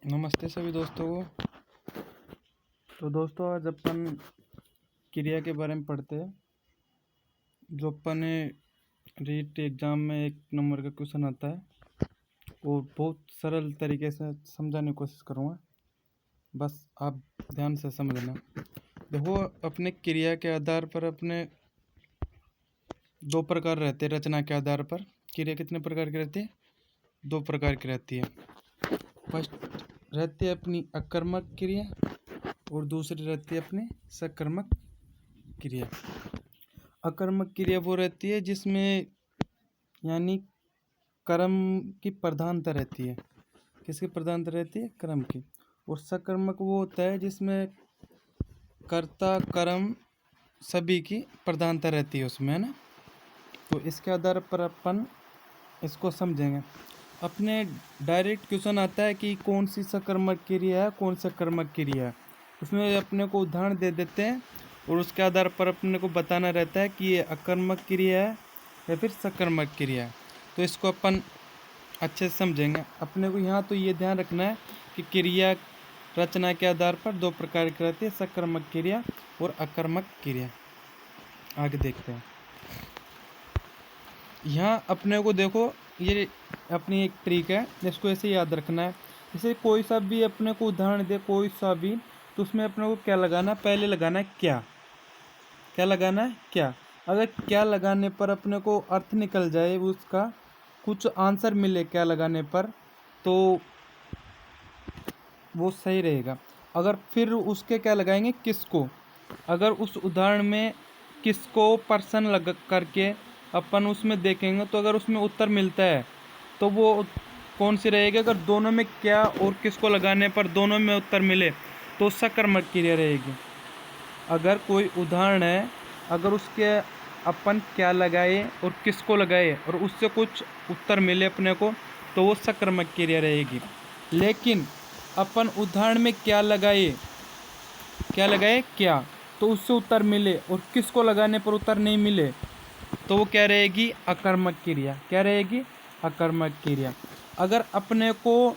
नमस्ते सभी दोस्तों को। तो दोस्तों आज अपन क्रिया के बारे में पढ़ते हैं। जो अपन रीट एग्ज़ाम में 1 नंबर का क्वेश्चन आता है वो बहुत सरल तरीके से समझाने की कोशिश करूँगा, बस आप ध्यान से समझना। देखो, अपने क्रिया के आधार पर अपने 2 प्रकार रहते हैं। रचना के आधार पर क्रिया कितने प्रकार की रहती है? 2 प्रकार की रहती है। फर्स्ट रहती है अपनी अकर्मक क्रिया और दूसरी रहती है अपनी सकर्मक क्रिया। अकर्मक क्रिया वो रहती है जिसमें यानी कर्म की प्रधानता रहती है। किसकी प्रधानता रहती है? कर्म की। और सकर्मक वो होता है जिसमें कर्ता कर्म सभी की प्रधानता रहती है उसमें, है ना। तो इसके आधार पर अपन इसको समझेंगे। अपने डायरेक्ट क्वेश्चन आता है कि कौन सी सकर्मक क्रिया है, कौन सा कर्मक क्रिया है। उसमें अपने को उदाहरण दे देते हैं और उसके आधार पर अपने को बताना रहता है कि ये अकर्मक क्रिया है या फिर सकर्मक क्रिया है। तो इसको अपन अच्छे से समझेंगे। अपने को यहाँ तो ये ध्यान रखना है कि क्रिया रचना के आधार पर 2 प्रकार की रहती है, सकर्मक क्रिया और अकर्मक क्रिया। आगे देखते हैं। यहाँ अपने को देखो, ये अपनी एक ट्रिक है, इसको ऐसे याद रखना है। जैसे कोई सा भी अपने को उदाहरण दे, कोई सा भी, तो उसमें अपने को क्या लगाना है? पहले लगाना है क्या। क्या लगाना है? क्या। अगर क्या लगाने पर अपने को अर्थ निकल जाए, उसका कुछ आंसर मिले क्या लगाने पर, तो वो सही रहेगा। अगर फिर उसके क्या लगाएंगे? किसको। अगर उस उदाहरण में किसको पर्सन लग करके अपन उसमें देखेंगे, तो अगर उसमें उत्तर मिलता है तो वो कौन सी रहेगी? अगर दोनों में क्या और किसको लगाने पर दोनों में उत्तर मिले तो सकर्मक क्रिया रहेगी। अगर कोई उदाहरण है, अगर उसके अपन क्या लगाए और किसको लगाए और उससे कुछ उत्तर मिले अपने को, तो वो सकर्मक क्रिया रहेगी। लेकिन अपन उदाहरण में क्या लगाए क्या, तो उससे उत्तर मिले और किसको लगाने पर उत्तर नहीं मिले, तो वो क्या रहेगी? अकर्मक क्रिया। क्या रहेगी? अकर्मक क्रिया। अगर अपने को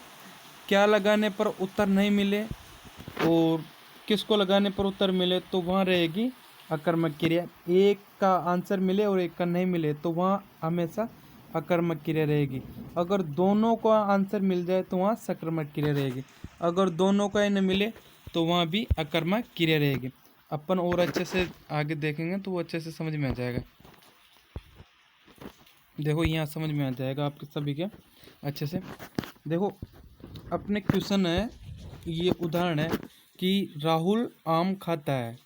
क्या लगाने पर उत्तर नहीं मिले और किसको लगाने पर उत्तर मिले, तो वहाँ रहेगी अकर्मक क्रिया। एक का आंसर मिले और एक का नहीं मिले, तो वहाँ हमेशा अकर्मक क्रिया रहेगी। अगर दोनों का आंसर मिल जाए तो वहाँ सकर्मक क्रिया रहेगी। अगर दोनों का ही न मिले तो वहाँ भी अकर्मक क्रिया रहेगी। अपन और अच्छे से आगे देखेंगे तो वो अच्छे से समझ में आ जाएगा। देखो, यहाँ समझ में आ जाएगा आपके सभी के अच्छे से। देखो, अपने क्वेश्चन है, ये उदाहरण है कि राहुल आम खाता है।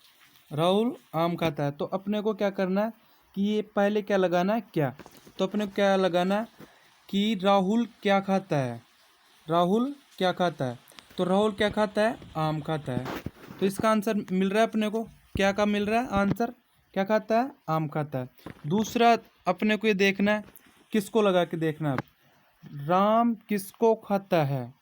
राहुल आम खाता है, तो अपने को क्या करना है कि ये पहले क्या लगाना है? क्या। तो अपने को क्या लगाना है कि राहुल क्या खाता है। राहुल क्या खाता है, तो राहुल क्या खाता है? आम खाता है। तो इसका आंसर मिल रहा है अपने को, क्या का मिल रहा है आंसर? क्या खाता है? आम खाता है। दूसरा अपने को ये देखना है, किसको लगा के देखना है। राम किसको खाता है?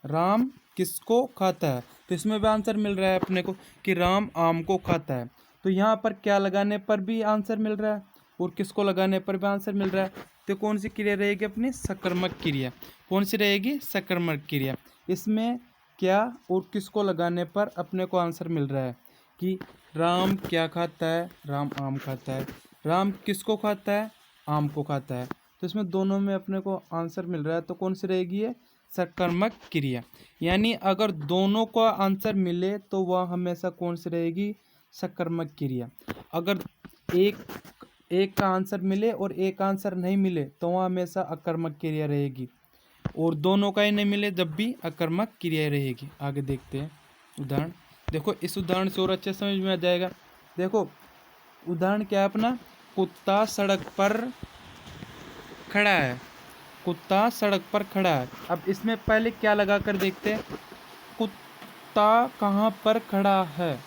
राम किसको खाता है, तो इसमें भी आंसर मिल रहा है अपने को कि राम आम को खाता है। तो यहाँ पर क्या लगाने पर भी आंसर मिल रहा है और किसको लगाने पर भी आंसर मिल रहा है। तो कौन सी क्रिया रहेगी अपनी? सकर्मक क्रिया। कौन सी रहेगी? सकर्मक क्रिया। इसमें क्या और किसको लगाने पर अपने को आंसर मिल रहा है कि राम क्या खाता है? राम आम खाता है। राम किसको खाता है? आम को खाता है। तो इसमें दोनों में अपने को आंसर मिल रहा है, तो कौन सी रहेगी ये? सकर्मक क्रिया। यानी अगर दोनों का आंसर मिले तो वह हमेशा कौन सी रहेगी? सकर्मक क्रिया। अगर एक का आंसर मिले और एक आंसर नहीं मिले तो वह हमेशा अकर्मक क्रिया रहेगी। और दोनों का ही नहीं मिले जब भी अकर्मक क्रिया रहेगी। आगे देखते हैं उदाहरण। देखो, इस उदाहरण से और अच्छे समझ में आ जाएगा। देखो, उदाहरण क्या है अपना? कुत्ता सड़क पर खड़ा है। कुत्ता सड़क पर खड़ा है। अब इसमें पहले क्या लगा कर देखते हैं। कुत्ता कहाँ पर खड़ा है?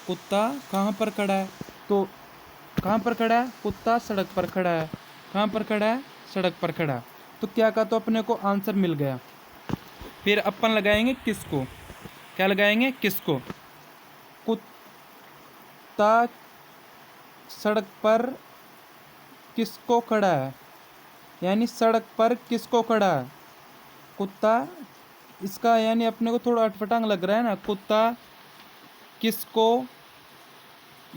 कुत्ता कहाँ पर खड़ा है? तो कहाँ पर खड़ा है? कुत्ता सड़क पर खड़ा है। कहाँ पर खड़ा है? सड़क पर खड़ा है। तो क्या कहा? तो अपने को आंसर मिल गया। फिर अपन लगाएंगे किसको। क्या लगाएंगे? किसको। कुत्ता सड़क पर किसको खड़ा है, यानी सड़क पर किसको खड़ा है? कुत्ता इसका यानी अपने को थोड़ा अटपटांग लग रहा है ना, कुत्ता किसको,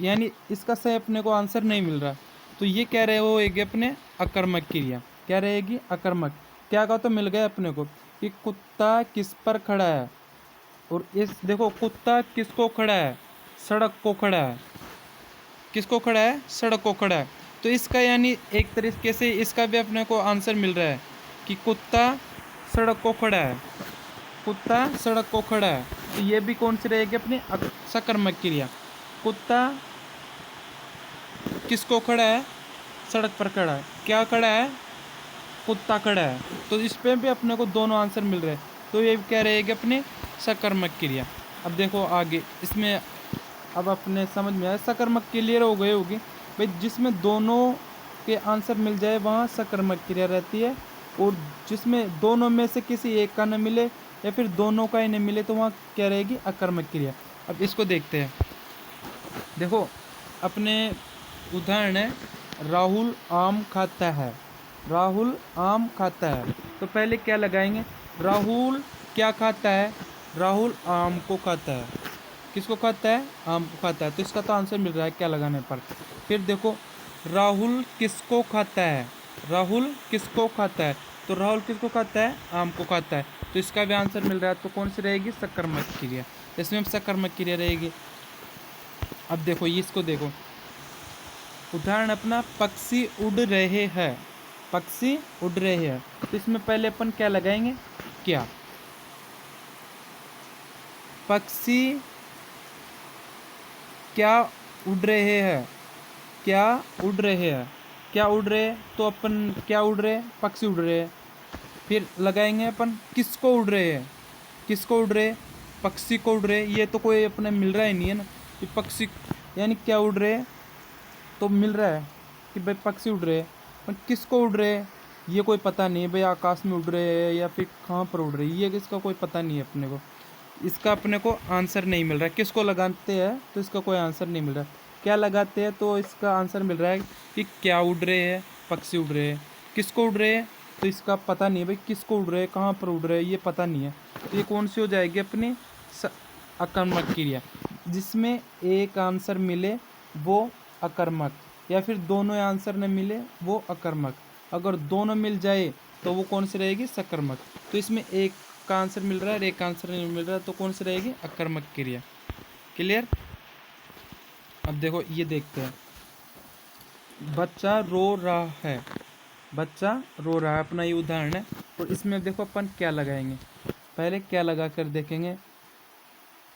यानी इसका सही अपने को आंसर नहीं मिल रहा। तो ये क्या रहेगी अपने अकर्मक क्रिया, क्या रहेगी अकर्मक। क्या कहा तो मिल गया अपने को कि कुत्ता किस पर खड़ा है, और इस देखो कुत्ता किसको खड़ा है, सड़क को खड़ा है, किसको खड़ा है, सड़क को खड़ा है। तो इसका यानी एक तरीके से इसका भी अपने को आंसर मिल रहा है कि कुत्ता सड़क को खड़ा है, कुत्ता सड़क को खड़ा है। तो ये भी कौन सी रहेगी अपनी सकर्मक क्रिया। कुत्ता किसको खड़ा है, सड़क पर खड़ा है, क्या खड़ा है, कुत्ता खड़ा है। तो इस पे भी अपने को दोनों आंसर मिल रहे हैं। तो ये क्या रहेगी अपनी सकर्मक क्रिया। अब देखो आगे इसमें, अब अपने समझ में आया सकर्मक क्लियर हो गई होगी भाई, जिसमें दोनों के आंसर मिल जाए वहाँ सकर्मक क्रिया रहती है, और जिसमें दोनों में से किसी एक का न मिले या फिर दोनों का ही नहीं मिले तो वहाँ क्या रहेगी अकर्मक क्रिया। अब इसको देखते हैं। देखो अपने उदाहरण है, राहुल आम खाता है, राहुल आम खाता है। तो पहले क्या लगाएंगे, राहुल क्या खाता है, राहुल आम को खाता है, किसको खाता है, आम को खाता है। तो इसका तो आंसर मिल रहा है क्या लगाने पर। फिर देखो राहुल किसको खाता है, राहुल किसको खाता है। तो राहुल किसको खाता है, आम को खाता है। तो इसका भी आंसर मिल रहा है। तो कौन सी रहेगी, सकर्मक क्रिया, इसमें सकर्मक क्रिया रहेगी। अब देखो ये इसको देखो, उदाहरण अपना पक्षी उड़ रहे हैं, पक्षी उड़ रहे हैं। तो इसमें पहले अपन क्या लगाएंगे, क्या, पक्षी क्या उड़ रहे हैं, क्या उड़ रहे हैं, क्या उड़ रहे हैं। तो अपन क्या उड़ रहे हैं, पक्षी उड़ रहे हैं। फिर लगाएंगे अपन किसको उड़ रहे हैं, किसको उड़ रहे हैं, पक्षी को उड़ रहे हैं। ये तो कोई अपने मिल रहा ही नहीं है ना, कि पक्षी यानी क्या उड़ रहे हैं, तो मिल रहा है कि भाई पक्षी उड़ रहे हैं, पर किसको उड़ रहे हैं ये कोई पता नहीं है भाई, आकाश में उड़ रहे हैं या फिर कहाँ पर उड़ रहे हैं, ये इसका कोई पता नहीं है अपने को। इसका अपने को आंसर नहीं मिल रहा है। किसको लगाते हैं तो इसका कोई आंसर नहीं मिल रहा है। क्या लगाते हैं तो इसका आंसर मिल रहा है कि क्या उड़ रहे हैं, पक्षी उड़ रहे हैं। किसको उड़ रहे हैं तो इसका पता नहीं है भाई, किसको उड़ रहे हैं, कहाँ पर उड़ रहे हैं, ये पता नहीं है। तो ये कौन सी हो जाएगी अपनी अकर्मक क्रिया। जिसमें एक आंसर मिले वो अकर्मक, या फिर दोनों आंसर न मिले वो अकर्मक। अगर दोनों मिल जाए तो वो कौन सी रहेगी, सकर्मक। तो इसमें एक का आंसर मिल रहा है और एक आंसर नहीं मिल रहा है, तो कौन सी रहेगी, अकर्मक क्रिया। क्लियर। अब देखो ये देखते हैं, बच्चा रो रहा है, बच्चा रो रहा है अपना ये उदाहरण है। तो इसमें देखो अपन क्या लगाएंगे, पहले क्या लगा कर देखेंगे,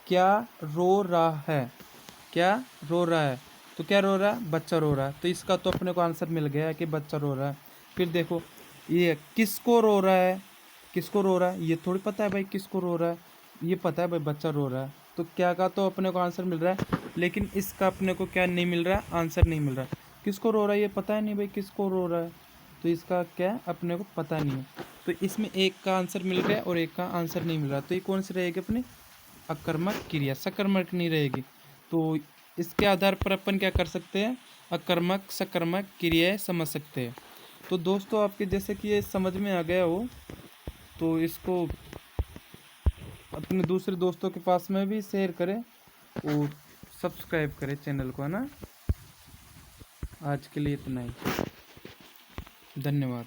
क्या रो रहा है, क्या रो रहा है। तो क्या रो रहा है, बच्चा रो रहा है। तो इसका तो अपने को आंसर मिल गया कि बच्चा रो रहा है। फिर देखो ये किसको रो रहा है, किसको रो रहा है, ये थोड़ी पता है भाई किसको रो रहा है, ये पता है भाई बच्चा रो रहा है। तो क्या का तो अपने को आंसर मिल रहा है, लेकिन इसका अपने को क्या नहीं मिल रहा है, आंसर नहीं मिल रहा है। किसको रो रहा है ये पता है नहीं भाई, किसको रो रहा है, तो इसका क्या अपने को पता नहीं है। तो इसमें एक का आंसर मिल रहा है और एक का आंसर नहीं मिल रहा। तो ये कौन सी रहेगी अपनी अकर्मक क्रिया, सकर्मक नहीं रहेगी। तो इसके आधार पर अपन क्या कर सकते हैं, अकर्मक सकर्मक क्रियाएं समझ सकते हैं। तो दोस्तों आपके जैसे कि ये समझ में आ गया हो तो इसको अपने दूसरे दोस्तों के पास में भी शेयर करें और सब्सक्राइब करें चैनल को, है ना। आज के लिए इतना ही, धन्यवाद।